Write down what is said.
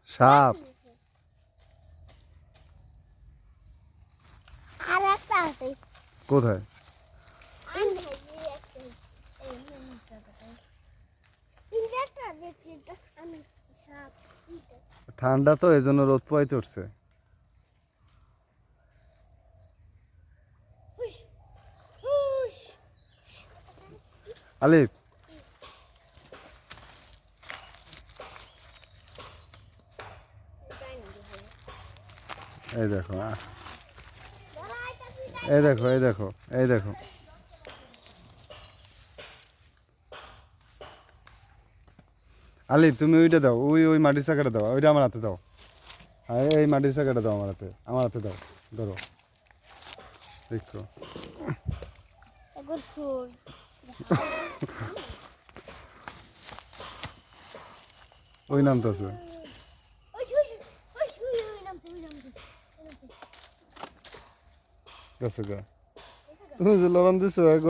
সাপ। আর একটা আছে কোথায়? ঠান্ডা তো এই জন্য রোদ পোয়াইতে উঠছে। আলিফ, এই দেখো, এই দেখো, এই দেখো, এই দেখো। আলিফ, তুমি ওইটা দাও, ওই মাটির চাকাটা দাও, ওইটা আমার হাতে দাও। আর এই মাটির চাকাটা দাও আমার হাতে দাও, ধরো, দেখো। ওই নামতেছে। গেছে গা, তুমি যে লড়ান দিছো